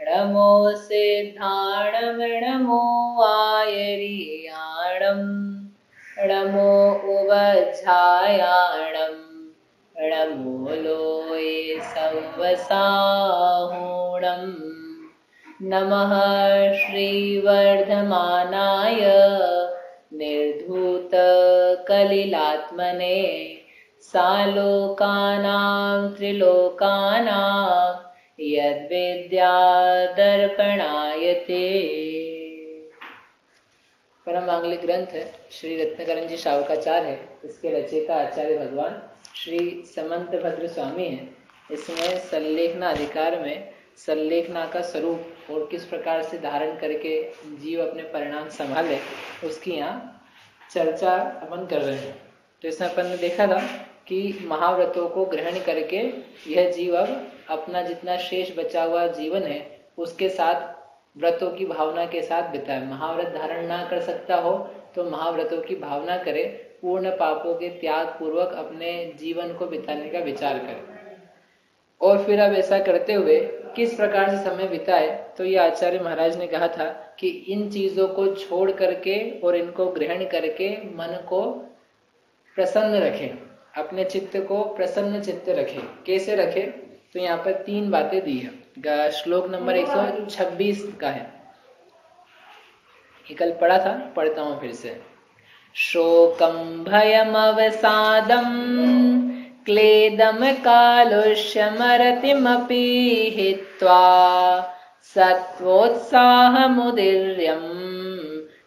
नमो सिद्धाणं नमो आयर्याणं नमो उवज्झायाणं नमो लोये संवसाहुणं नमः श्रीवर्धमानाय निर्धूतकलिलात्मने सालोकानां त्रिलोकानां यद्विद्यादर्पणायते। परम मांगलिक ग्रंथ है, श्री रत्नकरण जी शावकाचार्य है। इसके रचयिता आचार्य भगवान श्री समंत भद्र स्वामी हैं। इसमें सल्लेखना अधिकार में सल्लेखना का स्वरूप और किस प्रकार से धारण करके जीव अपने परिणाम संभाले उसकी यहाँ चर्चा अपन कर रहे हैं। तो इसमें अपन ने देखा था कि महाव्रतों को ग्रहण करके यह जीव अब अपना जितना शेष बचा हुआ जीवन है उसके साथ व्रतों की भावना के साथ बिताए। महाव्रत धारण ना कर सकता हो तो महाव्रतों की भावना करे, पूर्ण पापों के त्याग पूर्वक अपने जीवन को बिताने का विचार करे। और फिर अब ऐसा करते हुए किस प्रकार से समय बिताए, तो ये आचार्य महाराज ने कहा था कि इन चीजों को छोड़ करके और इनको ग्रहण करके मन को प्रसन्न रखें, अपने चित्त को प्रसन्न चित्त रखें। कैसे रखें, तो यहाँ पर 3 बातें दी है। श्लोक नंबर 126 का है, ये कल पढ़ा था, पढ़ता हूं फिर से। शोकम भयम अवसादम क्लेदम कालुष्यमरतिमपि हित्वा सत्वोत्साहमुदीर्यं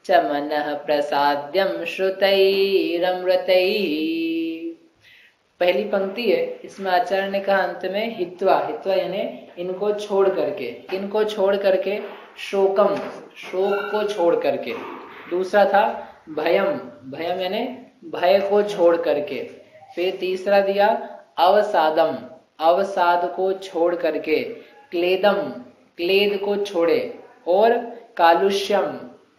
च मनः प्रसाद्यं श्रुतैरमृतैः। पहली पंक्ति है, इसमें आचार्य ने कहा अंत में हित्वा, हित्वा यानी इनको छोड़ करके, इनको छोड़ करके, शोकम शोक को छोड़ करके। दूसरा था भयम, भयम यानी भय को छोड़ करके। फिर तीसरा दिया अवसादम, अवसाद को छोड़ करके। क्लेदम, क्लेद को छोड़े। और कालुष्यम,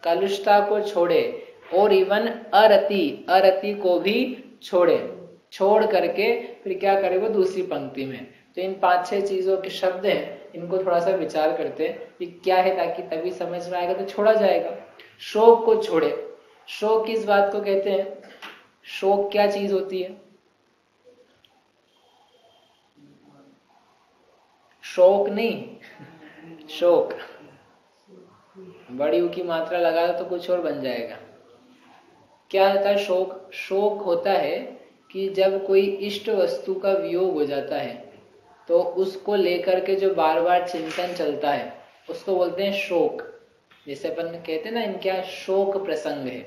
कालुष्यता को छोड़े। और इवन अरति, अरति को भी छोड़े। छोड़ करके फिर क्या करे वो दूसरी पंक्ति में। तो इन 5-6 चीजों के शब्द हैं, इनको थोड़ा सा विचार करते हैं कि क्या है, ताकि तभी समझ में आएगा तो छोड़ा जाएगा। शोक को छोड़े। शोक किस बात को कहते हैं? शोक क्या चीज होती है? शोक नहीं, शोक बड़ी की मात्रा लगा दो तो कुछ और बन जाएगा। क्या होता है शोक? शोक होता है कि जब कोई इष्ट वस्तु का वियोग हो जाता है तो उसको लेकर के जो बार बार चिंतन चलता है उसको बोलते हैं शोक। जैसे अपन कहते हैं ना, इनका शोक प्रसंग है,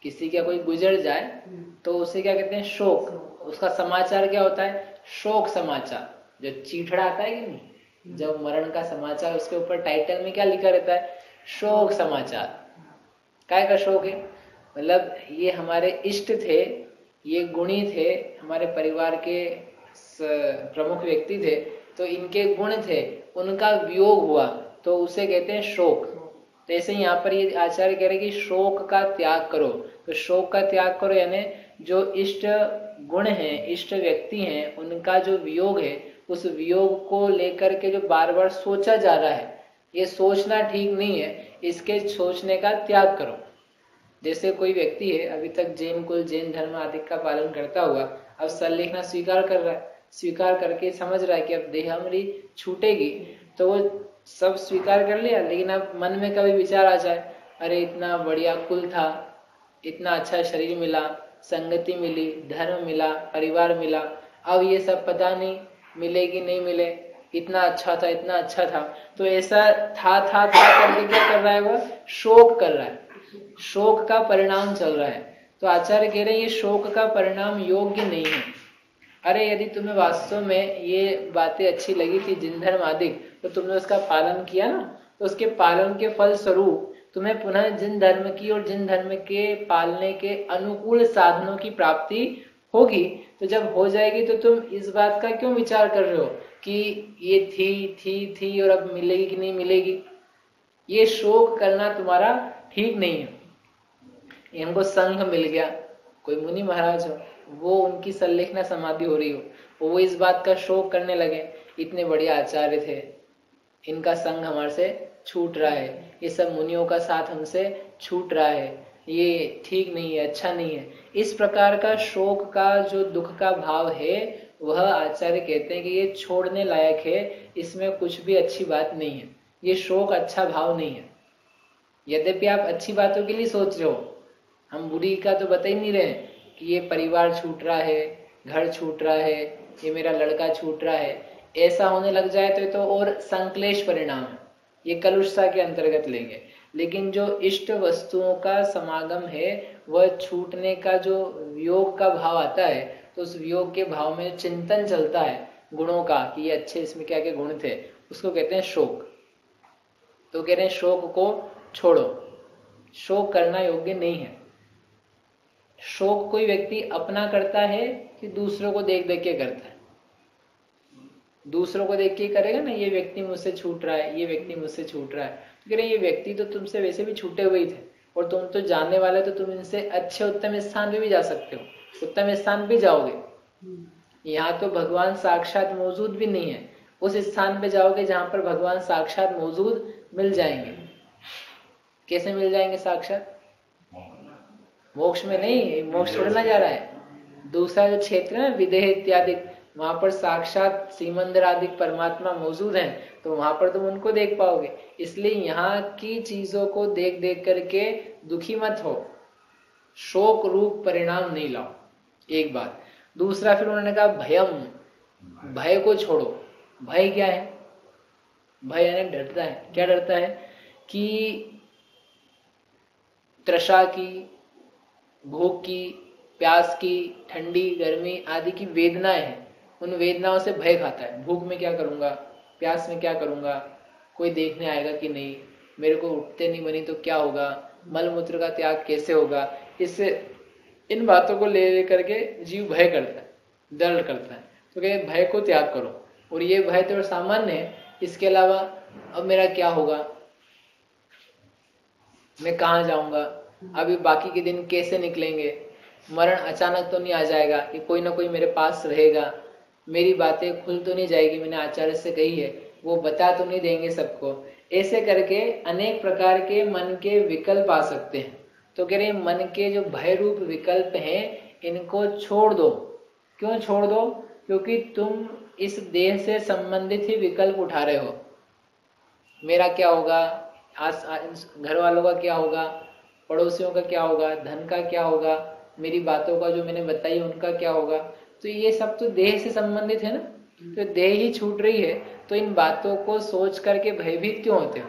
किसी का कोई गुजर जाए तो उसे क्या कहते हैं? शोक। उसका समाचार क्या होता है? शोक समाचार। जो चीठड़ा आता है कि नहीं, जब मरण का समाचार, उसके ऊपर टाइटल में क्या लिखा रहता है? शोक समाचार। काय का शोक है? मतलब ये हमारे इष्ट थे, ये गुणी थे, हमारे परिवार के प्रमुख व्यक्ति थे, तो इनके गुण थे, उनका वियोग हुआ तो उसे कहते हैं शोक। तो ऐसे यहाँ पर ये आचार्य कह रहे कि शोक का त्याग करो। तो शोक का त्याग करो यानी जो इष्ट गुण हैं, इष्ट व्यक्ति हैं, उनका जो वियोग है, उस वियोग को लेकर के जो बार बार सोचा जा रहा है, ये सोचना ठीक नहीं है, इसके सोचने का त्याग करो। जैसे कोई व्यक्ति है, अभी तक जैन कुल, जैन धर्म आदि का पालन करता हुआ, अब सल्लेखना स्वीकार कर रहा है, स्वीकार करके समझ रहा है कि अब देह हमारी छूटेगी, तो वो सब स्वीकार कर लिया। लेकिन अब मन में कभी विचार आ जाए, अरे इतना बढ़िया कुल था, इतना अच्छा शरीर मिला, संगति मिली, धर्म मिला, परिवार मिला, अब ये सब पता नहीं मिलेगी नहीं मिले, इतना अच्छा था, इतना अच्छा था। तो ऐसा था करके क्या कर रहा है? वो शोक कर रहा है, शोक का परिणाम चल रहा है। तो आचार्य कह रहे हैं ये शोक का परिणाम योग्य नहीं है। अरे यदि तुम्हें वास्तव में ये बातें अच्छी लगी थी, जिन धर्म आदि, तो तुमने उसका पालन किया ना, तो उसके पालन के फल स्वरूप तुम्हें पुनः जिन धर्म की और जिन धर्म के पालने के अनुकूल साधनों की प्राप्ति होगी। तो जब हो जाएगी तो तुम इस बात का क्यों विचार कर रहे हो कि ये थी और अब मिलेगी कि नहीं मिलेगी? ये शोक करना तुम्हारा ठीक नहीं है। इनको संघ मिल गया, कोई मुनि महाराज हो, वो उनकी सल्लेखना समाधि हो रही हो, वो इस बात का शोक करने लगे इतने बढ़िया आचार्य थे, इनका संग हमारे से छूट रहा है, ये सब मुनियों का साथ हमसे छूट रहा है, ये ठीक नहीं है, अच्छा नहीं है। इस प्रकार का शोक का जो दुख का भाव है वह आचार्य कहते हैं कि ये छोड़ने लायक है, इसमें कुछ भी अच्छी बात नहीं है, ये शोक अच्छा भाव नहीं है। यद्यपि आप अच्छी बातों के लिए सोच रहे हो, हम बुरी का तो बता ही नहीं रहे कि ये परिवार छूट रहा है, घर छूट रहा है, ये मेरा लड़का छूट रहा है, ऐसा होने लग जाए तो ये तो और संक्लेश परिणाम है, ये कलुषता के अंतर्गत लेंगे। लेकिन जो इष्ट वस्तुओं का समागम है वह छूटने का जो वियोग का भाव आता है, तो उस वियोग के भाव में चिंतन चलता है गुणों का कि ये अच्छे इसमें क्या क्या गुण थे, उसको कहते हैं शोक। तो कह रहे हैं शोक को छोड़ो, शोक करना योग्य नहीं है। शोक कोई व्यक्ति अपना करता है कि दूसरों को देख देख के करता है? दूसरों को देख के करेगा ना, ये व्यक्ति मुझसे छूट रहा है, ये व्यक्ति मुझसे छूट रहा है, तो कह रहे ये व्यक्ति तो तुमसे वैसे भी छूटे हुए ही थे, और तुम तो जानने वाले, तो तुम इनसे अच्छे उत्तम स्थान पे भी जा सकते हो, उत्तम स्थान पे जाओगे। यहाँ तो भगवान साक्षात मौजूद भी नहीं है, उस स्थान पे जाओगे जहां पर भगवान साक्षात मौजूद मिल जाएंगे। कैसे मिल जाएंगे साक्षात? मोक्ष में नहीं, मोक्ष छोड़ना जा रहा है, दूसरा जो क्षेत्र है विदेह इत्यादि, वहां पर साक्षात श्रीमंदिर आदि परमात्मा मौजूद हैं, तो वहां पर तुम उनको देख पाओगे। इसलिए यहाँ की चीजों को देख देख करके दुखी मत हो, शोक रूप परिणाम नहीं लाओ, एक बात। दूसरा फिर उन्होंने कहा भयम, भय को छोड़ो। भय क्या है? भय यानी डरता है। क्या डरता है? कि तृषा की, भूख की, प्यास की, ठंडी गर्मी आदि की वेदनाएं हैं, उन वेदनाओं से भय खाता है। भूख में क्या करूंगा, प्यास में क्या करूंगा, कोई देखने आएगा कि नहीं, मेरे को उठते नहीं बनी तो क्या होगा, मल मूत्र का त्याग कैसे होगा, इससे इन बातों को ले करके जीव भय करता है, दर्द करता है। तो कहे भय को त्याग करो, और ये भय तो सामान्य है। इसके अलावा अब मेरा क्या होगा, मैं कहाँ जाऊंगा, अभी बाकी के दिन कैसे निकलेंगे, मरण अचानक तो नहीं आ जाएगा कि कोई ना कोई मेरे पास रहेगा, मेरी बातें खुल तो नहीं जाएगी, मैंने आचार्य से कही है, वो बता तो नहीं देंगे सबको। ऐसे करके अनेक प्रकार के मन के विकल्प आ सकते हैं। तो कह रहे मन के जो भय रूप विकल्प हैं इनको छोड़ दो। क्यों छोड़ दो? क्योंकि तुम इस देह से संबंधित ही विकल्प उठा रहे हो। मेरा क्या होगा, घर वालों का क्या होगा, पड़ोसियों का क्या होगा, धन का क्या होगा, मेरी बातों का जो मैंने बताई उनका क्या होगा। तो ये सब तो देह से संबंधित है ना, तो देह ही छूट रही है, तो इन बातों को सोच करके भयभीत क्यों होते हो?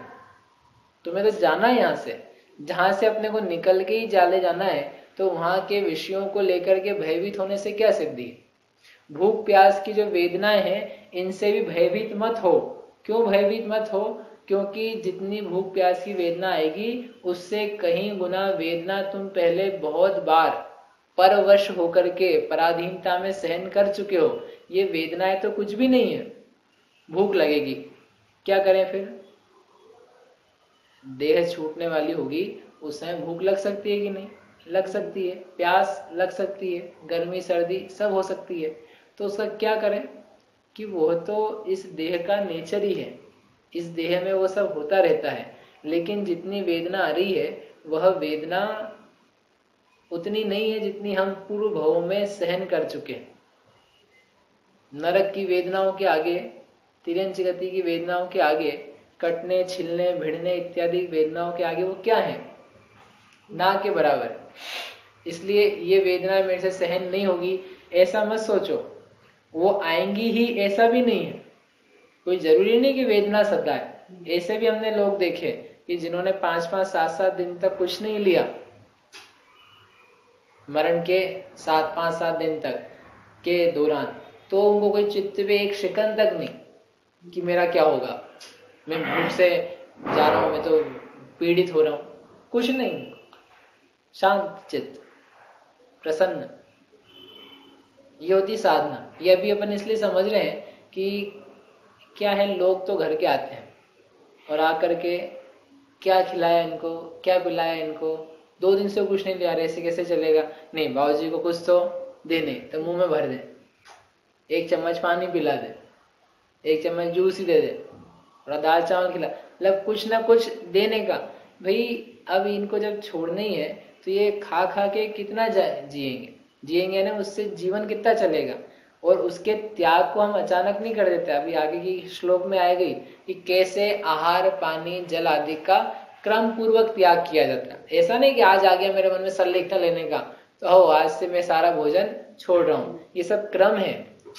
तुम्हें तो जाना है यहाँ से, जहां से अपने को निकल के ही जाले जाना है, तो वहां के विषयों को लेकर के भयभीत होने से क्या सिद्धि है? भूख प्यास की जो वेदनाएं हैं इनसे भी भयभीत मत हो। क्यों भयभीत मत हो? क्योंकि जितनी भूख प्यास की वेदना आएगी उससे कहीं गुना वेदना तुम पहले बहुत बार परवश होकर के पराधीनता में सहन कर चुके हो। ये वेदनाएं तो कुछ भी नहीं है। भूख लगेगी, क्या करें फिर? देह छूटने वाली होगी, उस समय भूख लग सकती है कि नहीं? लग सकती है। प्यास लग सकती है, गर्मी सर्दी सब हो सकती है। तो उसका क्या करें कि वो तो इस देह का नेचर ही है, इस देह में वो सब होता रहता है। लेकिन जितनी वेदना आ रही है वह वेदना उतनी नहीं है जितनी हम पूर्व भवों में सहन कर चुके हैं। नरक की वेदनाओं के आगे, तिर्यंच गति की वेदनाओं के आगे, कटने छिलने भिड़ने इत्यादि वेदनाओं के आगे वो क्या है? ना के बराबर। इसलिए ये वेदना मेरे से सहन नहीं होगी ऐसा मत सोचो, वो आएंगी ही ऐसा भी नहीं है। कोई जरूरी नहीं कि वेदना सदा है। ऐसे भी हमने लोग देखे कि जिन्होंने 5-5 7-7 दिन तक कुछ नहीं लिया, मरण के 5-7 दिन तक के दौरान, तो उनको कोई चित्त पे एक शिकन तक नहीं कि मेरा क्या होगा, मैं भूख से जा रहा हूं, मैं तो पीड़ित हो रहा हूं, कुछ नहीं, शांत चित्त, प्रसन्न। ये होती साधना। ये अभी अपन इसलिए समझ रहे हैं कि क्या है, लोग तो घर के आते हैं और आकर के क्या खिलाया इनको, क्या पिलाया इनको, 2 दिन से कुछ नहीं लिया, ऐसे कैसे चलेगा? नहीं, बाबूजी को कुछ तो देने, तो मुंह में भर दे, 1 चम्मच पानी पिला दे, एक चम्मच जूस ही दे दे, थोड़ा दाल चावल खिला, मतलब कुछ ना कुछ देने का। भाई अब इनको जब छोड़ना ही है तो ये खा खा के कितना जिएंगे ना, उससे जीवन कितना चलेगा। और उसके त्याग को हम अचानक नहीं कर देते। अभी आगे की श्लोक में आएगी कि कैसे आहार पानी जल आदि का क्रम पूर्वक त्याग किया जाता है। ऐसा नहीं कि आज आ गया मेरे मन में संलेखना लेने का तो हो आज से मैं सारा भोजन छोड़ रहा हूँ, ये सब क्रम है।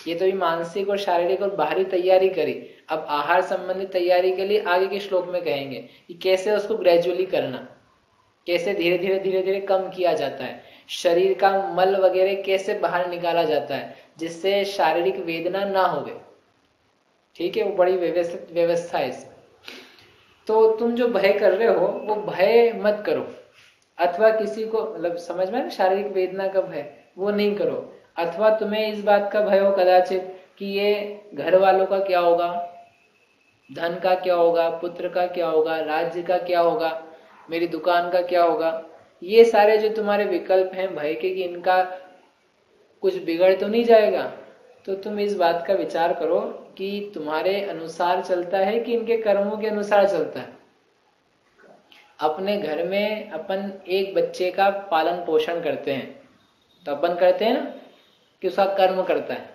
ये तो भी मानसिक और शारीरिक और बाहरी तैयारी करी। अब आहार संबंधी तैयारी के लिए आगे के श्लोक में कहेंगे कि कैसे उसको ग्रेजुअली करना, कैसे धीरे धीरे कम किया जाता है, शरीर का मल वगैरह कैसे बाहर निकाला जाता है जिससे शारीरिक वेदना ना होवे। ठीक है, वो बड़ी व्यवस्था है इसमें। तो तुम जो भय कर रहे हो वो भय मत करो, अथवा किसी को मतलब समझ में शारीरिक वेदना का भय वो नहीं करो। अथवा तुम्हें इस बात का भय हो कदाचित कि ये घर वालों का क्या होगा, धन का क्या होगा, पुत्र का क्या होगा, राज्य का क्या होगा, मेरी दुकान का क्या होगा। ये सारे जो तुम्हारे विकल्प हैं भय के कि इनका कुछ बिगड़ तो नहीं जाएगा, तो तुम इस बात का विचार करो कि तुम्हारे अनुसार चलता है कि इनके कर्मों के अनुसार चलता है। अपने घर में अपन एक बच्चे का पालन पोषण करते हैं तो अपन करते हैं ना कि उसका कर्म करता है।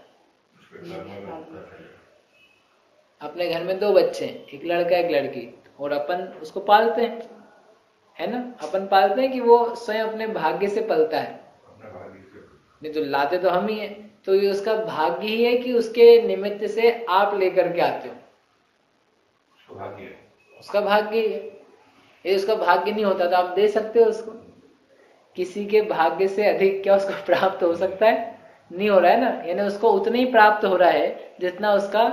अपने घर में 2 बच्चे हैं, एक लड़का एक लड़की, और अपन उसको पालते हैं, है ना। अपन पालते हैं कि वो स्वयं अपने भाग्य से पलता है, नहीं तो लाते तो हम ही हैं। तो ये उसका भाग्य ही है कि उसके निमित्त से आप लेकर के आते हो, उसका भाग्य ही है। ये उसका भाग्य नहीं होता तो आप दे सकते हो उसको। किसी के भाग्य से अधिक क्या उसको प्राप्त हो सकता है? नहीं हो रहा है ना, यानी उसको उतना ही प्राप्त हो रहा है जितना उसका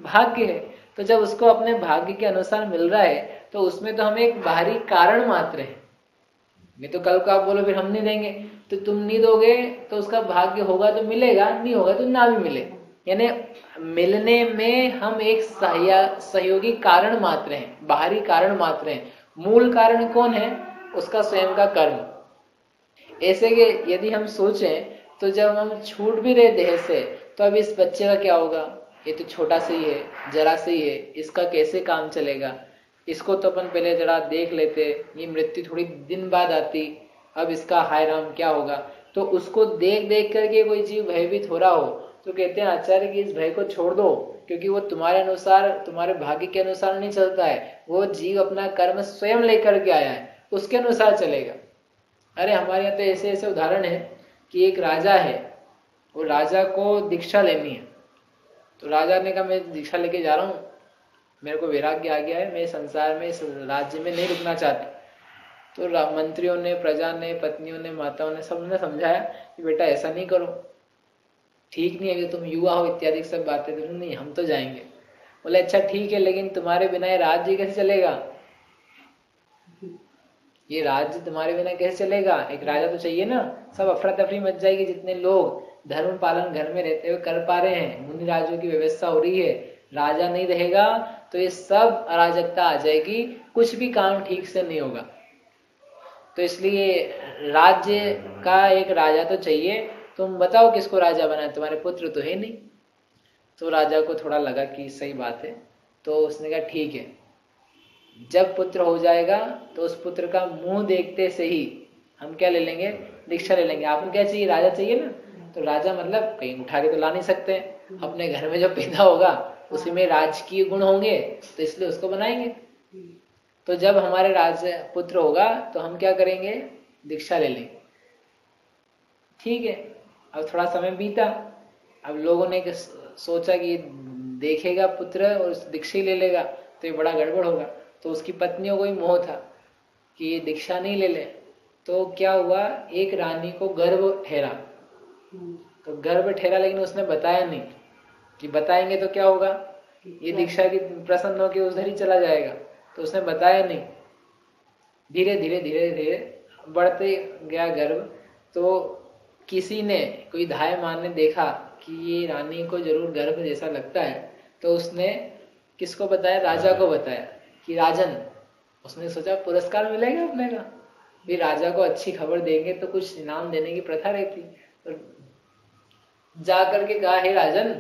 भाग्य है। तो जब उसको अपने भाग्य के अनुसार मिल रहा है तो उसमें तो हम एक बाहरी कारण मात्र है। नहीं तो कल को आप बोलो फिर हम नहीं देंगे, तो तुम नहीं दोगे तो उसका भाग्य होगा तो मिलेगा, नहीं होगा तो ना भी मिले। यानी मिलने में हम एक सहयोगी कारण मात्र हैं, बाहरी कारण मात्र हैं। मूल कारण कौन है? उसका स्वयं का कर्म। ऐसे कि यदि हम सोचें तो जब हम छूट भी रहे देह से तो अब इस बच्चे का क्या होगा? ये तो छोटा सा ही है, जरा सा ही है, इसका कैसे काम चलेगा? इसको तो अपन पहले जरा देख लेते, ये मृत्यु थोड़ी दिन बाद आती, अब इसका हाय राम क्या होगा? तो उसको देख देख करके कोई जीव भयभीत हो रहा हो तो कहते हैं आचार्य कि इस भय को छोड़ दो, क्योंकि वो तुम्हारे अनुसार, तुम्हारे भाग्य के अनुसार नहीं चलता है। वो जीव अपना कर्म स्वयं लेकर के आया है, उसके अनुसार चलेगा। अरे हमारे यहाँ तो ऐसे ऐसे उदाहरण है कि एक राजा है, वो राजा को दीक्षा लेनी है, तो राजा ने कहा मैं दीक्षा लेके जा रहा हूँ, मेरे को वैराग्य आ गया है, मैं संसार में इस राज्य में नहीं रुकना चाहता। तो मंत्रियों ने, प्रजा ने, पत्नियों ने, माताओं ने, सबने समझाया कि बेटा ऐसा नहीं करो, ठीक नहीं है कि तुम युवा हो इत्यादि सब बातें। तो नहीं, हम तो जाएंगे। बोले अच्छा ठीक है, लेकिन तुम्हारे बिना ये राज्य कैसे चलेगा? ये राज्य तुम्हारे बिना कैसे चलेगा? एक राजा तो चाहिए ना। सब अफरा तफरी मच जाएगी, जितने लोग धर्म पालन घर में रहते हुए कर पा रहे हैं, मुनि राजों की व्यवस्था हो रही है, राजा नहीं रहेगा तो ये सब अराजकता आ जाएगी, कुछ भी काम ठीक से नहीं होगा। तो इसलिए राज्य का एक राजा तो चाहिए। तुम बताओ किसको राजा बनाए? तुम्हारे पुत्र तो है नहीं। तो राजा को थोड़ा लगा कि सही बात है, तो उसने कहा ठीक है, जब पुत्र हो जाएगा तो उस पुत्र का मुंह देखते से ही हम क्या ले लेंगे? दीक्षा ले लेंगे। आपको क्या चाहिए? राजा चाहिए ना। तो राजा मतलब कहीं उठा के तो ला नहीं सकते, अपने घर में जो पैदा होगा उसी में राजकीय गुण होंगे, तो इसलिए उसको बनाएंगे। तो जब हमारे राजा पुत्र होगा तो हम क्या करेंगे? दीक्षा ले लेंगे। ठीक है, अब थोड़ा समय बीता, अब लोगों ने सोचा कि देखेगा पुत्र और दीक्षा ही ले लेगा तो ये बड़ा गड़बड़ होगा। तो उसकी पत्नियों को ही मोह था कि ये दीक्षा नहीं ले ले। तो क्या हुआ, एक रानी को गर्भ ठहरा। तो गर्भ ठहरा, लेकिन उसने बताया नहीं कि बताएंगे तो क्या होगा, ये दीक्षा की प्रसन्न होकर उधर ही चला जाएगा। तो उसने बताया नहीं। धीरे धीरे धीरे धीरे बढ़ते गया गर्भ। तो किसी ने, कोई धायमान ने देखा कि ये रानी को जरूर गर्भ जैसा लगता है, तो उसने किसको बताया? राजा को बताया कि राजन। उसने सोचा पुरस्कार मिलेगा अपने का, भी राजा को अच्छी खबर देंगे तो कुछ इनाम देने की प्रथा रहती। तो जा करके कहा हे राजन,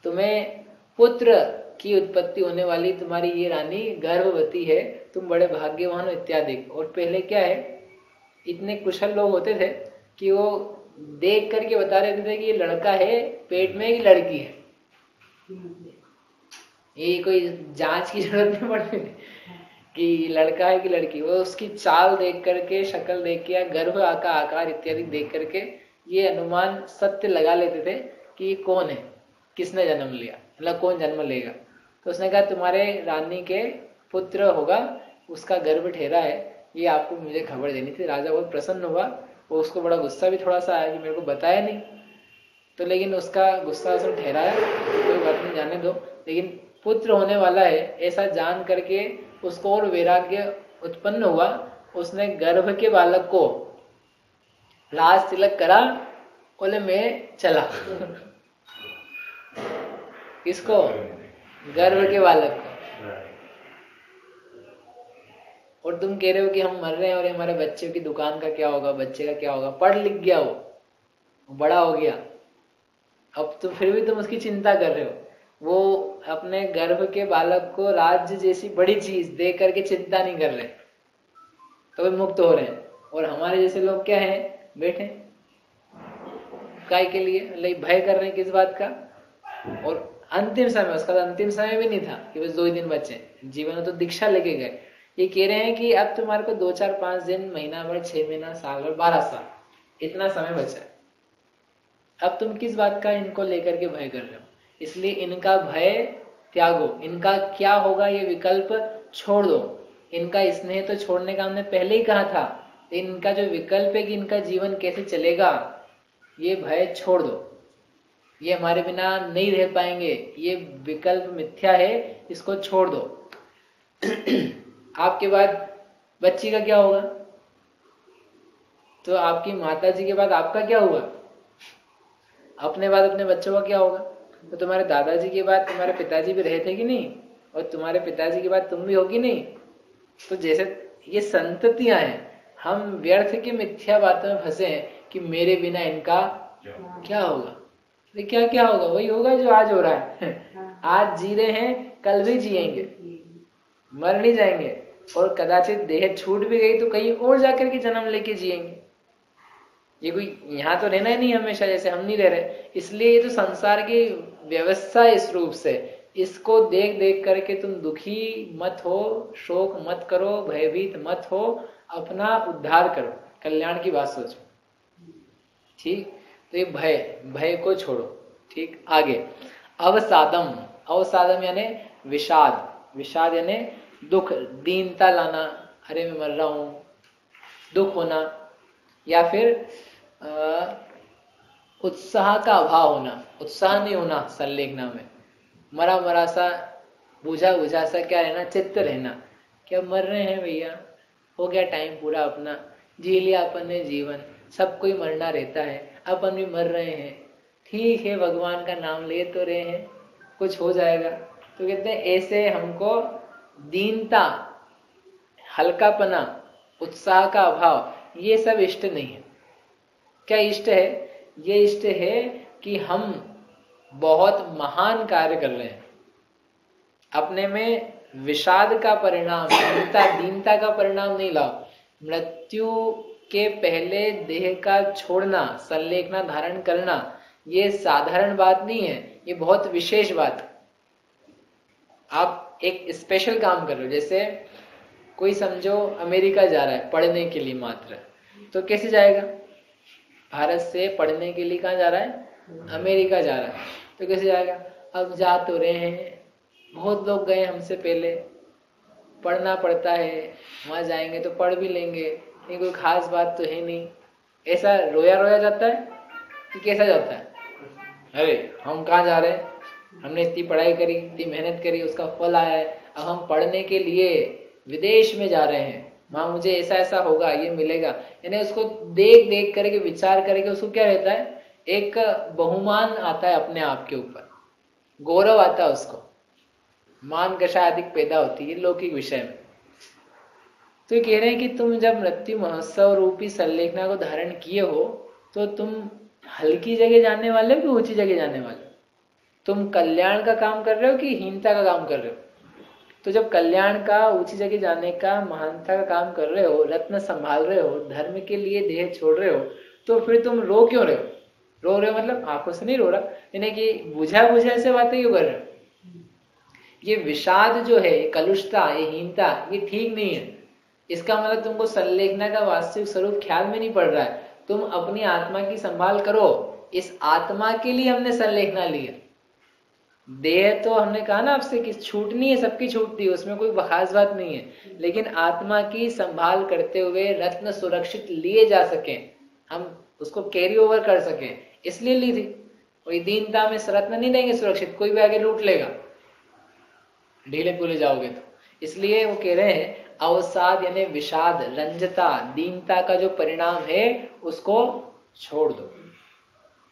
तुम्हें पुत्र की उत्पत्ति होने वाली तुम्हारी ये रानी गर्भवती है, तुम बड़े भाग्यवान हो इत्यादि। और पहले क्या है, इतने कुशल लोग होते थे कि वो देख करके बता रहे थे कि ये लड़का है पेट में कि लड़की है। ये कोई जांच की जरूरत नहीं पड़ती थी कि लड़का है कि लड़की। वो उसकी चाल देख करके, शक्ल देख के या गर्भ का आकार इत्यादि देख करके ये अनुमान सत्य लगा लेते थे कि ये कौन है, किसने जन्म लिया, मतलब कौन जन्म लेगा। तो उसने कहा तुम्हारे रानी के पुत्र होगा, उसका गर्भ ठहरा है, ये आपको मुझे खबर देनी थी। राजा बहुत प्रसन्न हुआ, वो उसको बड़ा गुस्सा भी थोड़ा सा आया कि मेरे को बताया नहीं। तो लेकिन उसका गुस्सा उसने ठहराया, कोई बात नहीं, जाने दो। लेकिन पुत्र होने वाला है ऐसा जान करके उसको और वैराग्य उत्पन्न हुआ। उसने गर्भ के बालक को राज तिलक करा, बोले मैं चला। किसको? गर्भ के बालक को। और तुम कह रहे हो कि हम मर रहे हैं और हमारे बच्चे की दुकान का क्या होगा, बच्चे का क्या होगा। पढ़ लिख गया, वो बड़ा हो गया, अब तो फिर भी तुम उसकी चिंता कर रहे हो। वो अपने गर्भ के बालक को राज्य जैसी बड़ी चीज दे करके चिंता नहीं कर रहे, तो वे मुक्त हो रहे हैं। और हमारे जैसे लोग क्या है, बैठे काय के लिए, भय कर रहे हैं किस बात का। और अंतिम समय, उसका अंतिम समय भी नहीं था कि बस 2 ही दिन बचे जीवन में, तो दीक्षा लेके गए। ये कह रहे हैं कि अब तुम्हारे को 2, 4, 5 दिन, महीना भर, 6 महीना, साल भर, 12 साल, इतना समय बचा है। अब तुम किस बात का इनको लेकर के भय कर रहे हो। इसलिए इनका भय त्यागो, इनका क्या होगा ये विकल्प छोड़ दो। इनका स्नेह तो छोड़ने का हमने पहले ही कहा था, इनका जो विकल्प है कि इनका जीवन कैसे चलेगा, ये भय छोड़ दो। ये हमारे बिना नहीं रह पाएंगे, ये विकल्प मिथ्या है, इसको छोड़ दो। आपके बाद बच्ची का क्या होगा, तो आपकी माता जी के बाद आपका क्या हुआ, अपने बाद अपने बच्चों का क्या होगा। तो तुम्हारे दादाजी के बाद तुम्हारे पिताजी भी रहे थे कि नहीं, और तुम्हारे पिताजी के बाद तुम भी होगी नहीं। तो जैसे ये संततियां हैं, हम व्यर्थ की मिथ्या बातों में फंसे हैं कि मेरे बिना इनका क्या होगा। तो क्या क्या होगा, वही होगा जो आज हो रहा है। आज जी रहे हैं, कल भी जिएंगे, मर नहीं जाएंगे। और कदाचित देह छूट भी गई तो कहीं और जाकर के जन्म लेके जिएंगे। ये कोई यहाँ तो रहना ही नहीं हमेशा, जैसे हम नहीं रह रहे। इसलिए ये तो संसार की व्यवस्था इस रूप से, इसको देख देख करके तुम दुखी मत हो, शोक मत करो, भयभीत मत हो, अपना उद्धार करो, कल्याण की बात सोचो। ठीक, तो ये भय को छोड़ो। ठीक, आगे अवसादम, अवसादम यानी विषाद, विषाद यानी दुख, दीनता लाना, अरे मैं मर रहा हूं, दुख होना। या फिर उत्साह का अभाव होना, उत्साह नहीं होना, संलेखना में मरा मरा सा, बुझा बुझा सा क्या रहना, चित्त रहना। क्या मर रहे हैं भैया, हो गया टाइम पूरा अपना, जी लिया अपन ने जीवन, सब कोई मरना रहता है, अपन भी मर रहे हैं, ठीक है भगवान का नाम ले तो रहे हैं, कुछ हो जाएगा। तो कहते हैं ऐसे हमको दीनता, हल्कापना, उत्साह का अभाव, ये सब इष्ट नहीं है। क्या इष्ट है, ये इष्ट है कि हम बहुत महान कार्य कर रहे हैं, अपने में विषाद का परिणाम, दीनता का परिणाम नहीं लाओ। मृत्यु के पहले देह का छोड़ना, संलेखना धारण करना, ये साधारण बात नहीं है, ये बहुत विशेष बात। आप एक स्पेशल काम कर रहे हो, जैसे कोई समझो अमेरिका जा रहा है पढ़ने के लिए मात्र, तो कैसे जाएगा, भारत से पढ़ने के लिए कहाँ जा रहा है, अमेरिका जा रहा है, तो कैसे जाएगा। अब जा तो रहे हैं, बहुत लोग गए हमसे पहले, पढ़ना पड़ता है, वहां जाएंगे तो पढ़ भी लेंगे, नहीं कोई खास बात तो है नहीं। ऐसा रोया रोया जाता है कि कैसा जाता है, अरे हम कहाँ जा रहे हैं, हमने इतनी पढ़ाई करी, इतनी मेहनत करी, उसका फल आया है, अब हम पढ़ने के लिए विदेश में जा रहे हैं, वहां मुझे ऐसा ऐसा होगा, ये मिलेगा। यानी उसको देख देख करके, विचार करके उसको क्या रहता है, एक बहुमान आता है अपने आप के ऊपर, गौरव आता है उसको, मान कषा अधिक पैदा होती है लौकिक विषय में। तो ये कह रहे हैं कि तुम जब मृत्यु महोत्सव रूपी संलेखना को धारण किए हो, तो तुम हल्की जगह जाने वाले हो कि ऊंची जगह जाने वाले, तुम कल्याण का काम कर रहे हो कि हीनता का काम कर रहे हो? तो जब कल्याण का, ऊंची जगह जाने का, महानता का काम कर रहे हो, रत्न संभाल रहे हो, धर्म के लिए देह छोड़ रहे हो, तो फिर तुम रो क्यों रहे हो? रो रहे हो मतलब आंखों से नहीं रो रहा, यानी कि बुझा बुझा से बातें क्यों कर रहे हो? ये विषाद जो है, कलुषता, ये हीनता, ये ठीक नहीं है। इसका मतलब तुमको संलेखना का वास्तविक स्वरूप ख्याल में नहीं पड़ रहा है। तुम अपनी आत्मा की संभाल करो। इस आत्मा के लिए हमने संलेखना लिया। देह तो हमने कहा ना आपसे कि छूटनी है, सबकी छूटती है, उसमें कोई खास बात नहीं है, लेकिन आत्मा की संभाल करते हुए रत्न सुरक्षित लिए जा सके, हम उसको कैरी ओवर कर सके, इसलिए ली थी। कोई दीनता में रत्न नहीं देंगे सुरक्षित, कोई भी आगे लूट लेगा, ढीले पूले जाओगे तो। इसलिए वो कह रहे हैं अवसाद यानी विषाद, रंजता, दीनता का जो परिणाम है उसको छोड़ दो।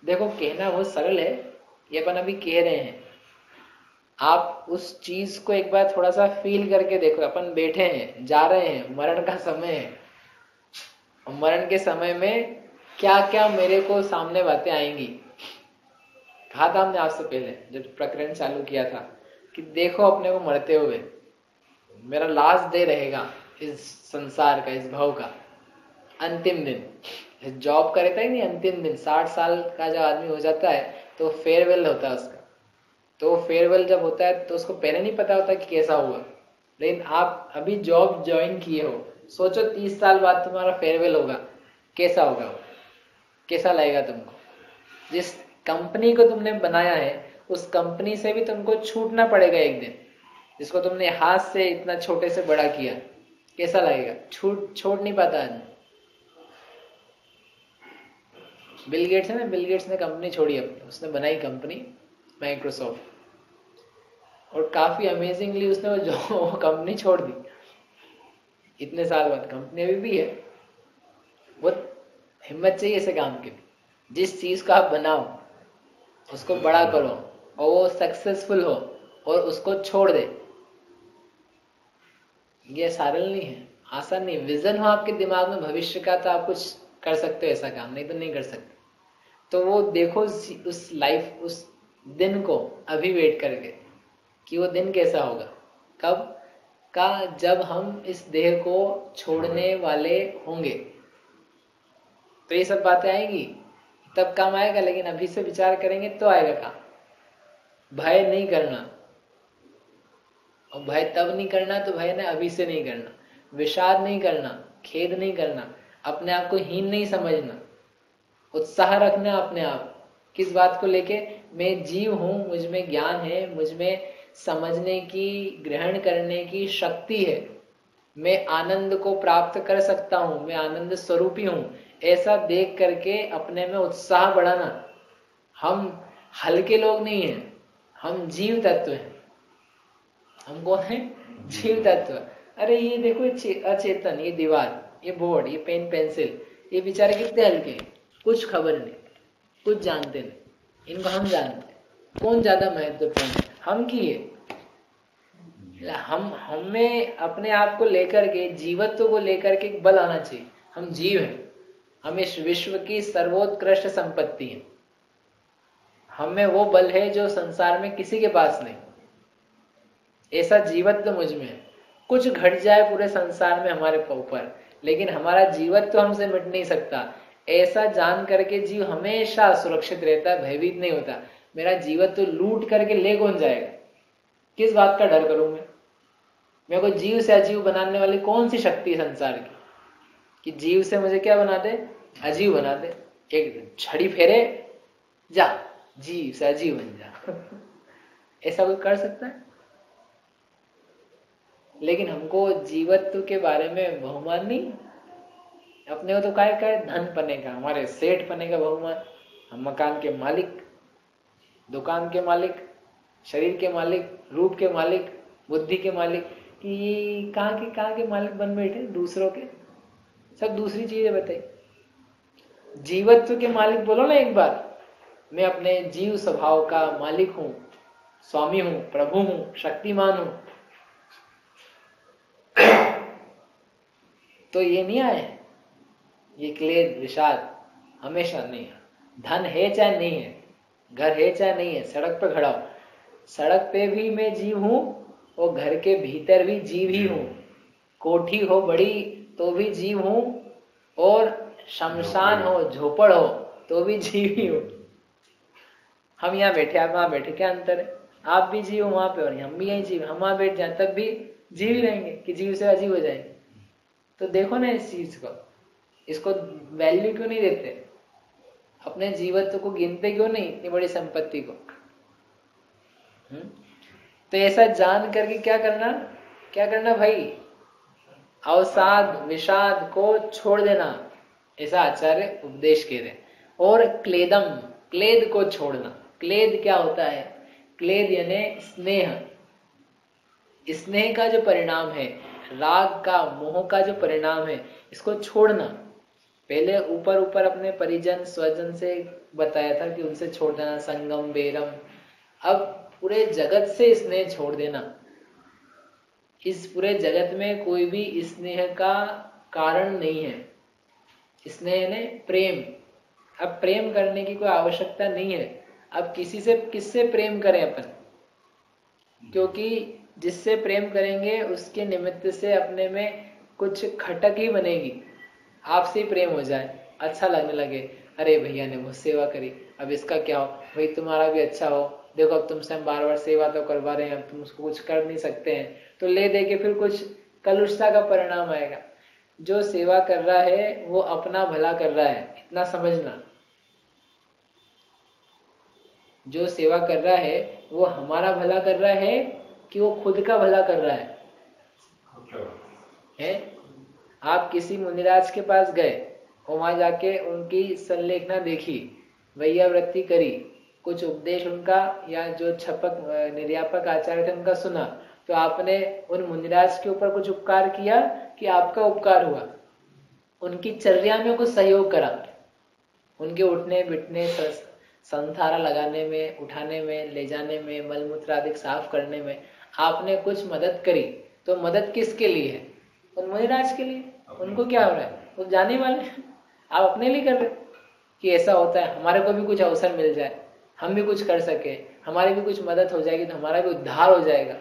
देखो कहना बहुत सरल है, ये अपन अभी कह रहे हैं, आप उस चीज को एक बार थोड़ा सा फील करके देखो। अपन बैठे हैं, जा रहे हैं, मरण का समय है, और मरण के समय में क्या क्या मेरे को सामने बातें आएंगी। कहा था हमने आपसे पहले जब प्रकरण चालू किया था कि देखो अपने को मरते हुए, मेरा लास्ट डे रहेगा इस संसार का, इस भाव का, अंतिम दिन। जॉब का रहता है नहीं, अंतिम दिन 60 साल का जब आदमी हो जाता है तो फेयरवेल होता है उसका। तो फेयरवेल जब होता है तो उसको पहले नहीं पता होता कि कैसा हुआ, लेकिन आप अभी जॉब ज्वाइन किए हो, सोचो 30 साल बाद तुम्हारा फेयरवेल होगा, कैसा होगा वो, कैसा लगेगा तुमको? जिस कंपनी को तुमने बनाया है उस कंपनी से भी तुमको छूटना पड़ेगा एक दिन, जिसको तुमने हाथ से इतना छोटे से बड़ा किया, कैसा लगेगा? छोड़ नहीं पाता आदमी। बिल गेट्स है ना, बिल गेट्स ने कंपनी छोड़ी अपनी, उसने बनाई कंपनी माइक्रोसॉफ्ट, और काफी अमेजिंगली उसने वो कंपनी छोड़ दी इतने साल बाद। कंपनी अभी भी है। वो हिम्मत चाहिए ऐसे काम की। जिस चीज को आप बनाओ उसको बड़ा करो और वो सक्सेसफुल हो और उसको छोड़ दे, ये सरल नहीं है, आसान नहीं। विजन हो आपके दिमाग में भविष्य का तो आप कुछ कर सकते हो ऐसा काम, नहीं तो नहीं कर सकते। तो वो देखो उस लाइफ, उस दिन को अभी वेट करके कि वो दिन कैसा होगा, कब का, जब हम इस देह को छोड़ने वाले होंगे। तो ये सब बातें आएंगी तब काम आएगा, लेकिन अभी से विचार करेंगे तो आएगा काम। भय नहीं करना, और भय तब नहीं करना तो भय ने अभी से नहीं करना। विषाद नहीं करना, खेद नहीं करना, अपने आप को हीन नहीं समझना, उत्साह रखना अपने आप। किस बात को लेके? मैं जीव हूं, मुझ में ज्ञान है, मुझ में समझने की, ग्रहण करने की शक्ति है, मैं आनंद को प्राप्त कर सकता हूं, मैं आनंद स्वरूपी हूं, ऐसा देख करके अपने में उत्साह बढ़ाना। हम हल्के लोग नहीं हैं, हम जीव तत्व हैं। हम कौन है? जीव तत्व। अरे ये देखो अचेतन, ये दीवार, ये बोर्ड, ये पेन पेंसिल, ये बेचारे कितने हल्के हैं, कुछ खबर नहीं, कुछ जानते नहीं, इनको हम जानते हैं। कौन ज्यादा महत्वपूर्ण है, हम की है? हमें अपने आप को लेकर के, जीवत्व को लेकर के बल आना चाहिए। हम जीव हैं, हम इस विश्व की सर्वोत्कृष्ट संपत्ति हैं। हमें वो बल है जो संसार में किसी के पास नहीं। ऐसा जीवत्व मुझ में है। कुछ घट जाए पूरे संसार में हमारे ऊपर, लेकिन हमारा जीवत्व हमसे मिट नहीं सकता। ऐसा जान करके जीव हमेशा सुरक्षित रहता है, भयभीत नहीं होता। मेरा जीवत्व लूट करके ले कौन जाएगा? किस बात का डर करूं मैं? मेरे को जीव से अजीव बनाने वाली कौन सी शक्ति है संसार की कि जीव से मुझे क्या बना दे? अजीव बना दे। एक छड़ी फेरे, जा जीव से अजीव बन जा। ऐसा कोई कर सकता है? लेकिन हमको जीवत्व के बारे में बहुमान नहीं। अपने को तो क्या धन पने का, हमारे सेठ पने का बहुमान। हम मकान के मालिक, दुकान के मालिक, शरीर के मालिक, रूप के मालिक, बुद्धि के मालिक, कि कहाँ के मालिक बन बैठे दूसरों के। सब दूसरी चीजें बताई। जीवत्व के मालिक बोलो ना एक बार। मैं अपने जीव स्वभाव का मालिक हूं, स्वामी हूं, प्रभु हूं, शक्तिमान हूं। तो ये नहीं आए, ये क्लेद विषाद हमेशा नहीं है। धन है चाहे नहीं है, घर है चाहे नहीं है, सड़क पे खड़ा हूं, सड़क पे भी मैं जीव हूं और घर के भीतर भी जीव ही हूं। कोठी हो बड़ी तो भी जीव हूं और शमशान हो झोपड़ हो तो भी जीव ही हूं। हम यहाँ बैठे आप वहां बैठे, क्या अंतर है? आप भी जीव वहां पे और हम भी यही जीव, हम वहां बैठ जाए तब भी जीव ही रहेंगे कि जीव से अजीब हो जाएंगे। तो देखो ना इस चीज को, इसको वैल्यू क्यों नहीं देते? अपने जीवत्व को गिनते क्यों नहीं, इतनी बड़ी संपत्ति को? तो ऐसा जान करके क्या करना भाई? अवसाद विषाद को छोड़ देना, ऐसा आचार्य उपदेश कह रहे। और क्लेदम, क्लेद को छोड़ना। क्लेद क्या होता है? क्लेद यानी स्नेह, स्नेह का जो परिणाम है, राग का मोह का जो परिणाम है, इसको छोड़ना। पहले ऊपर ऊपर अपने परिजन स्वजन से बताया था कि उनसे छोड़ देना, संगम बेरम। अब पूरे जगत से स्नेह छोड़ देना। इस पूरे जगत में कोई भी स्नेह का कारण नहीं है। स्नेह ने प्रेम, अब प्रेम करने की कोई आवश्यकता नहीं है। अब किससे प्रेम करें अपन? क्योंकि जिससे प्रेम करेंगे उसके निमित्त से अपने में कुछ खटक ही बनेगी। आपसे प्रेम हो जाए, अच्छा लगने लगे, अरे भैया ने बहुत सेवा करी, अब इसका क्या हो भाई, तुम्हारा भी अच्छा हो, देखो अब तुमसे हम बार बार सेवा तो करवा रहे हैं, अब तुम उसको कुछ कर नहीं सकते हैं, तो ले दे के फिर कुछ कलुषता का परिणाम आएगा। जो सेवा कर रहा है वो अपना भला कर रहा है, इतना समझना। जो सेवा कर रहा है वो हमारा भला कर रहा है कि वो खुद का भला कर रहा है? आप किसी मुनिराज के पास गए और वहां जाके उनकी संलेखना देखी, वैयावृत्ति करी, कुछ उपदेश उनका या जो छपक निर्यापक आचार्य थे उनका सुना, तो आपने उन मुनिराज के ऊपर कुछ उपकार किया कि आपका उपकार हुआ? उनकी चर्या में कुछ सहयोग करा, उनके उठने बैठने, संथारा लगाने में, उठाने में, ले जाने में, मलमूत्र आदि साफ करने में आपने कुछ मदद करी, तो मदद किसके लिए है? उन मुनिराज के लिए। उनको क्या हो रहा है? वो जाने वाले, आप अपने लिए कर रहे कि ऐसा होता है, हमारे को भी कुछ अवसर मिल जाए, हम भी कुछ कर सके, हमारी भी कुछ मदद हो जाएगी तो हमारा भी उद्धार हो जाएगा।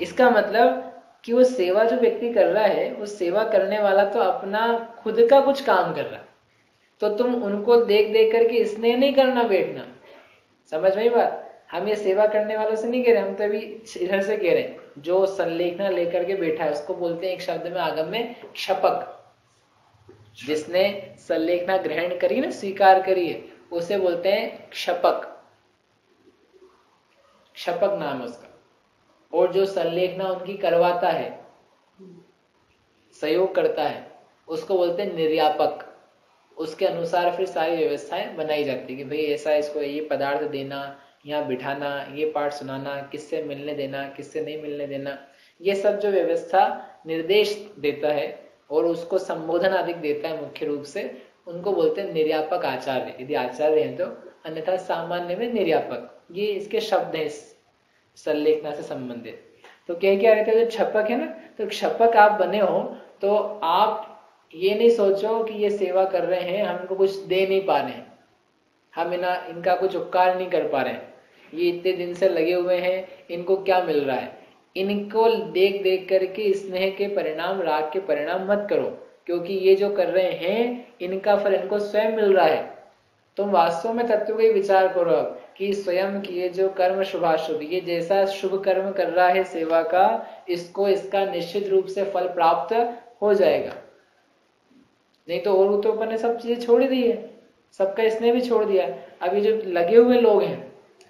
इसका मतलब कि वो सेवा जो व्यक्ति कर रहा है, वो सेवा करने वाला तो अपना खुद का कुछ काम कर रहा है, तो तुम उनको देख देख करके स्नेह नहीं करना बैठना। समझ में बात? हम ये सेवा करने वालों से नहीं कह रहे, हम तो अभी इधर से कह रहे हैं, जो संलेखना लेकर के बैठा है उसको बोलते हैं एक शब्द में आगम में क्षपक। जिसने संलेखना ग्रहण करी ना, स्वीकार करी है, उसे बोलते हैं क्षपक। क्षपक नाम है उसका। और जो संलेखना उनकी करवाता है, सहयोग करता है, उसको बोलते हैं निर्यापक। उसके अनुसार फिर सारी व्यवस्थाएं बनाई जाती है कि भाई ऐसा इसको ये पदार्थ देना, यहाँ बिठाना, ये पाठ सुनाना, किससे मिलने देना, किससे नहीं मिलने देना, ये सब जो व्यवस्था निर्देश देता है और उसको संबोधन आदि देता है मुख्य रूप से, उनको बोलते हैं निर्यापक आचार्य। यदि आचार्य हैं तो, अन्यथा सामान्य में निर्यापक। ये इसके शब्द हैं संलेखना से संबंधित। तो क्या रहता है, जो छपक है ना, तो छपक आप बने हो तो आप ये नहीं सोचो कि ये सेवा कर रहे हैं, हमको कुछ दे नहीं पा रहे हैं, हम इनका कुछ उपकार नहीं कर पा रहे हैं, ये इतने दिन से लगे हुए हैं, इनको क्या मिल रहा है। इनको देख देख करके स्नेह के परिणाम, राग के परिणाम मत करो, क्योंकि ये जो कर रहे हैं इनका फल इनको स्वयं मिल रहा है। तुम वास्तव में तत्व का विचार करो अब कि स्वयं किए जो कर्म शुभाशुभ, ये जैसा शुभ कर्म कर रहा है सेवा का, इसको इसका निश्चित रूप से फल प्राप्त हो जाएगा। नहीं तो और तो अपन ने सब चीजें छोड़ दी है, सबका इसने भी छोड़ दिया। अभी जो लगे हुए लोग हैं,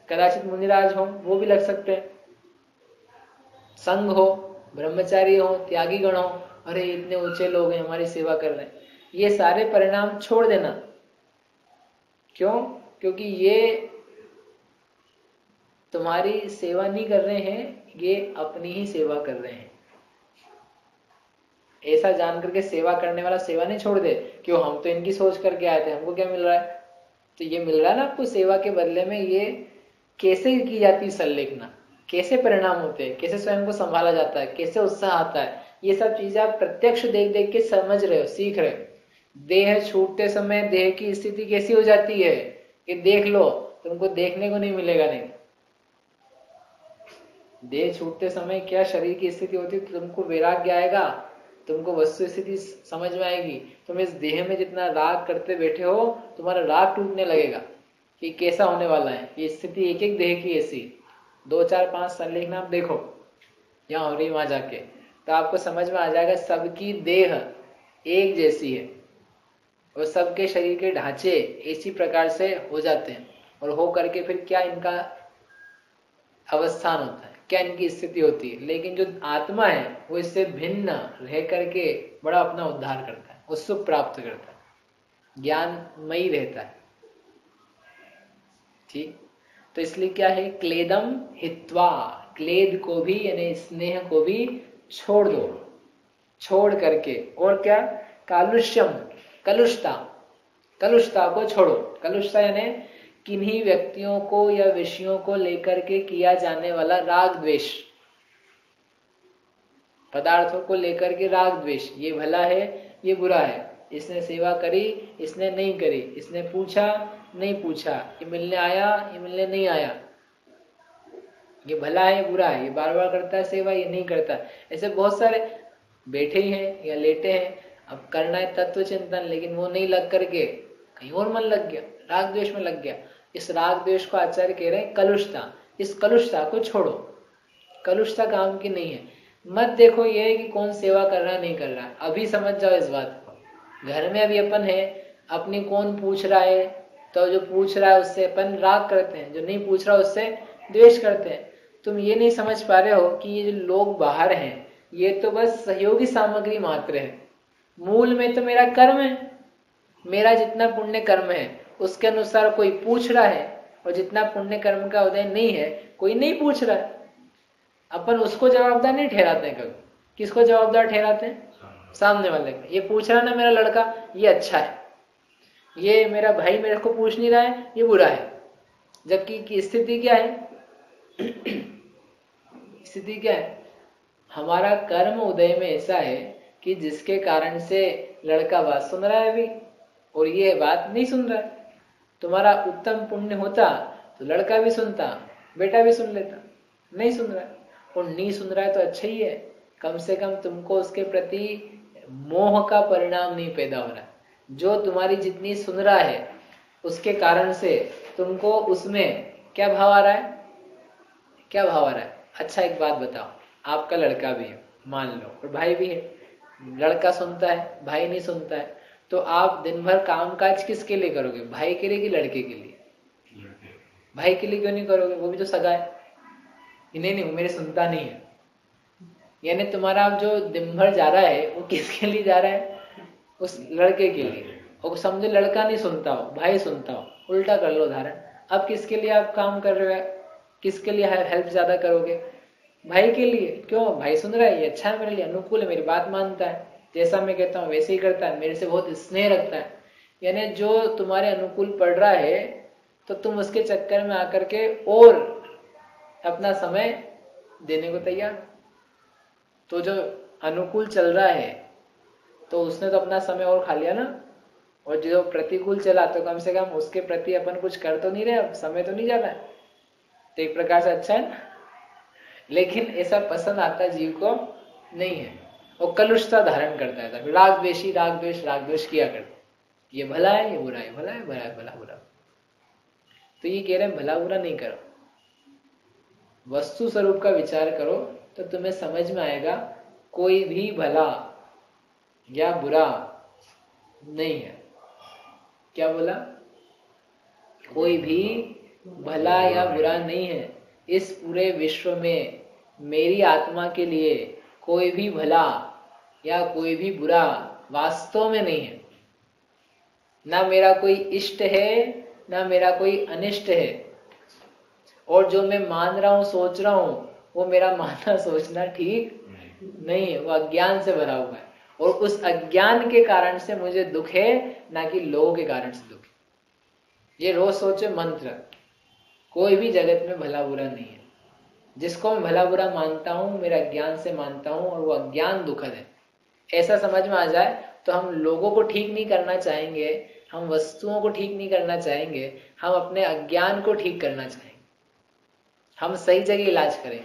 कदाचित मुनिराज हो, वो भी लग सकते हैं, संघ हो, ब्रह्मचारी हो, त्यागी गण हो, अरे इतने ऊंचे लोग हैं हमारी सेवा कर रहे हैं, ये सारे परिणाम छोड़ देना। क्यों? क्योंकि ये तुम्हारी सेवा नहीं कर रहे हैं, ये अपनी ही सेवा कर रहे हैं। ऐसा जान करके सेवा करने वाला सेवा नहीं छोड़ दे, क्यों हम तो इनकी सोच करके आए थे, हमको क्या मिल रहा है। तो ये मिल रहा है ना आपको सेवा के बदले में। ये कैसे की जाती है संलेखना, कैसे परिणाम होते हैं, कैसे स्वयं को संभाला जाता है, कैसे उत्साह आता है, ये सब चीजें आप प्रत्यक्ष देख देख के समझ रहे हो, सीख रहे हो। देह छूटते समय देह की स्थिति कैसी हो जाती है, ये देख लो। तुमको देखने को नहीं मिलेगा। नहीं, देह छूटते समय क्या शरीर की स्थिति होती है, तुमको वैराग्य आएगा, तुमको वस्तु स्थिति समझ में आएगी। तुम इस देह में जितना राग करते बैठे हो, तुम्हारा राग टूटने लगेगा कि कैसा होने वाला है। ये स्थिति एक एक देह की ऐसी 2 4 5 संलेखन आप देखो यहाँ हो रही वहां जाके, तो आपको समझ में आ जाएगा सबकी देह एक जैसी है और सबके शरीर के ढांचे इसी प्रकार से हो जाते हैं, और हो करके फिर क्या इनका अवस्थान होता है, क्या इनकी स्थिति होती है। लेकिन जो आत्मा है वो इससे भिन्न रह करके बड़ा अपना उद्धार करता है, वो सुख प्राप्त करता है, ज्ञानमयी रहता है। ठीक, तो इसलिए क्या है, क्लेदम हित्वा, क्लेद को भी यानी स्नेह को भी छोड़ दो, छोड़ करके। और क्या, कालुष्यम, कलुषता, कलुषता को छोड़ो। कलुषता यानी किन्हीं व्यक्तियों को या विषयों को लेकर के किया जाने वाला राग द्वेष, पदार्थों को लेकर के राग द्वेष, ये भला है ये बुरा है, इसने सेवा करी इसने नहीं करी, इसने पूछा नहीं पूछा, ये मिलने आया ये मिलने नहीं आया, ये भला है बुरा है, ये बार बार करता है सेवा ये नहीं करता। ऐसे बहुत सारे बैठे ही हैं या लेटे हैं, अब करना है तत्व चिंतन, लेकिन वो नहीं लग करके कहीं और मन लग गया, राग द्वेष में लग गया। इस राग द्वेष को आचार्य कह रहे हैं कलुषता, इस कलुषता को छोड़ो। कलुषता काम की नहीं है। मत देखो ये है कि कौन सेवा कर रहा है नहीं कर रहा है, अभी समझ जाओ इस बात को। घर में अभी अपन है, अपनी कौन पूछ रहा है, तो जो पूछ रहा है उससे अपन राग करते हैं, जो नहीं पूछ रहा उससे द्वेष करते हैं। तुम ये नहीं समझ पा रहे हो कि ये जो लोग बाहर हैं ये तो बस सहयोगी सामग्री मात्र है, मूल में तो मेरा कर्म है, मेरा जितना पुण्य कर्म है उसके अनुसार कोई पूछ रहा है, और जितना पुण्य कर्म का उदय नहीं है कोई नहीं पूछ रहा है। अपन उसको जवाबदार नहीं ठहराते हैं कभी। किसको जवाबदार ठहराते हैं? सामने वाले को। ये पूछ रहा ना मेरा लड़का ये अच्छा है, ये मेरा भाई मेरे को पूछ नहीं रहा है ये बुरा है। जबकि स्थिति क्या है? स्थिति क्या है? हमारा कर्म उदय में ऐसा है कि जिसके कारण से लड़का बात सुन रहा है अभी और ये बात नहीं सुन रहा है। तुम्हारा उत्तम पुण्य होता तो लड़का भी सुनता, बेटा भी सुन लेता, नहीं सुन रहा है। और नहीं सुन रहा है तो अच्छा ही है, कम से कम तुमको उसके प्रति मोह का परिणाम नहीं पैदा हो रहा है। जो तुम्हारी जितनी सुन रहा है उसके कारण से तुमको उसमें क्या भाव आ रहा है? क्या भाव आ रहा है? अच्छा एक बात बताओ, आपका लड़का भी है मान लो और भाई भी है, लड़का सुनता है भाई नहीं सुनता है, तो आप दिन भर काम काज किसके लिए करोगे? भाई के लिए कि लड़के के लिए? भाई के लिए क्यों नहीं करोगे? वो भी तो सगा है। नहीं वो मेरे सुनता नहीं है, यानी तुम्हारा जो दिन भर जा रहा है वो किसके लिए जा रहा है? उस लड़के के लिए। और समझो लड़का नहीं सुनता हो भाई सुनता हो, उल्टा कर लो उदाहरण। अब किसके लिए आप काम कर रहे हो? किसके लिए हेल्प ज्यादा करोगे? भाई के लिए। क्यों? भाई सुन रहा है, ये अच्छा है मेरे लिए, अनुकूल है, मेरी बात मानता है, जैसा मैं कहता हूँ वैसे ही करता है, मेरे से बहुत स्नेह रखता है। यानी जो तुम्हारे अनुकूल पड़ रहा है तो तुम उसके चक्कर में आकर के और अपना समय देने को तैयार। तो जो अनुकूल चल रहा है तो उसने तो अपना समय और खा लिया ना, और जो प्रतिकूल चला तो कम से कम उसके प्रति अपन कुछ कर तो नहीं रहे, समय तो नहीं जा रहा है, तो एक प्रकार से अच्छा है ना। लेकिन ऐसा पसंद आता जीव को नहीं है, वो कलुषता धारण करता है, राग द्वेषी राग द्वेष किया करता, ये भला है ये बुरा है, भला है बुरा है, भला बुरा। तो ये कह रहे हैं भला बुरा नहीं करो, वस्तु स्वरूप का विचार करो तो तुम्हें समझ में आएगा कोई भी भला या बुरा नहीं है। क्या बोला? कोई भी भला या बुरा नहीं है। इस पूरे विश्व में मेरी आत्मा के लिए कोई भी भला या कोई भी बुरा वास्तव में नहीं है। ना मेरा कोई इष्ट है ना मेरा कोई अनिष्ट है, और जो मैं मान रहा हूं सोच रहा हूं वो मेरा मानना सोचना ठीक नहीं है, वो अज्ञान से भरा हुआ है, और उस अज्ञान के कारण से मुझे दुख है, ना कि लोगों के कारण से दुख है। ये रोज सोचो मंत्र, कोई भी जगत में भला बुरा नहीं है। जिसको मैं भला बुरा मानता हूं मेरा ज्ञान से मानता हूं, और वो अज्ञान दुखद है। ऐसा समझ में आ जाए तो हम लोगों को ठीक नहीं करना चाहेंगे, हम वस्तुओं को ठीक नहीं करना चाहेंगे, हम अपने अज्ञान को ठीक करना चाहेंगे। हम सही जगह इलाज करें,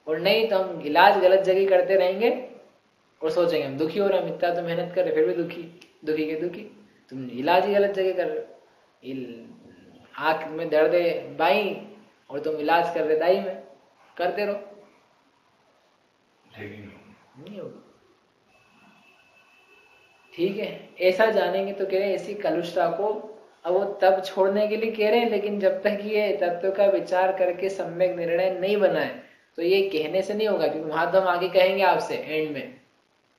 और नहीं तो हम इलाज गलत जगह करते रहेंगे और सोचेंगे हम दुखी हो रहे हैं, इतना तो मेहनत कर रहे फिर भी दुखी, दुखी के दुखी। तुम इलाज ही गलत जगह कर रहे हो। आँख में दर्द है बाई और तुम इलाज कर रहे दाई में, करते रहो, नहीं होगा। ठीक है, ऐसा जानेंगे तो कह रहे हैं ऐसी कलुषता को अब वो तब छोड़ने के लिए कह रहे हैं, लेकिन जब तक ये तत्व का विचार करके सम्यक निर्णय नहीं बनाए तो ये कहने से नहीं होगा। क्योंकि वहां तो हम आगे कहेंगे आपसे एंड में,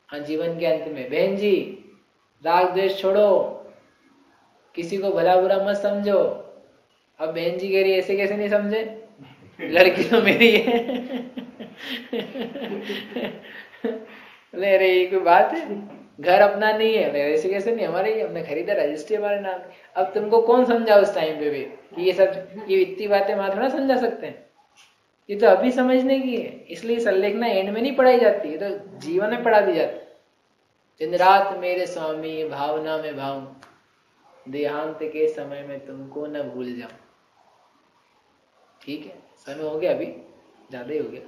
हाँ जीवन के अंत में, बहन जी राग द्वेष छोड़ो, किसी को भला बुरा मत समझो। अब बहन जी कह रही ऐसे कैसे नहीं समझे, लड़की तो मेरी है। अरे ये कोई बात है, घर अपना नहीं है, ऐसे कैसे नहीं, हमारे ही, हमने खरीदा, रजिस्ट्री हमारे नाम। अब तुमको कौन समझा उस टाइम पे भी कि ये सब, ये इतनी बातें वहां थोड़ा समझा सकते हैं, ये तो अभी समझने की है। इसलिए संलेखना एंड में नहीं पढ़ाई जाती, ये तो जीवन में पढ़ा दी जाती। दिन रात मेरे स्वामी भावना में भाऊं, देहांत के समय में तुमको न भूल जाऊं। ठीक है, समय हो गया, अभी ज्यादा ही हो गया,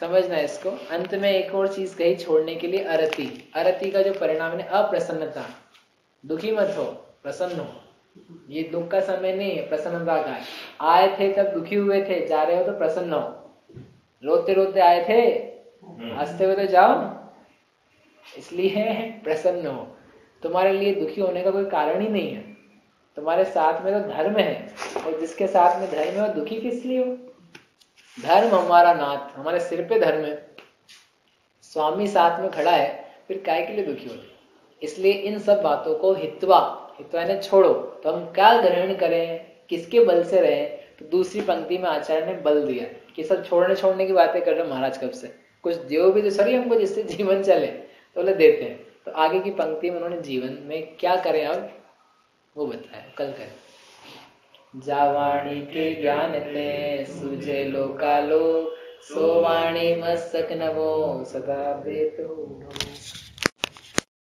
समझना है इसको। अंत में एक और चीज कही छोड़ने के लिए, अरति। अरति का जो परिणाम है अप्रसन्नता। दुखी मत हो, प्रसन्न हो। ये दुख का समय नहीं है, प्रसन्नता का है। आए थे तब दुखी हुए थे, जा रहे हो तो प्रसन्न हो। रोते रोते आए थे, हंसते हुए तो जाओ, इसलिए प्रसन्न हो। तुम्हारे लिए दुखी होने का कोई कारण ही नहीं है, तुम्हारे साथ में तो धर्म है, और जिसके साथ में धर्म है वो दुखी किस लिए हो। धर्म हमारा नाथ, हमारे सिर पे धर्म है, स्वामी साथ में खड़ा है, फिर काय के लिए दुखी हो। इसलिए इन सब बातों को हित्वा, हित्वा ने छोड़ो। तो हम क्या ग्रहण करें, किसके बल से रहे, तो दूसरी पंक्ति में आचार्य ने बल दिया कि सब छोड़ने की बातें कर रहे महाराज कब से, कुछ देव भी तो सही हमको जिससे जीवन चले, तो बोले देते हैं। तो आगे की पंक्ति में उन्होंने जीवन में क्या करें अब वो बताया, कल करें। जावाणी के ज्ञान ते सुझे लोकालो, सो वाणी मस्तक नवो सदा बेतो।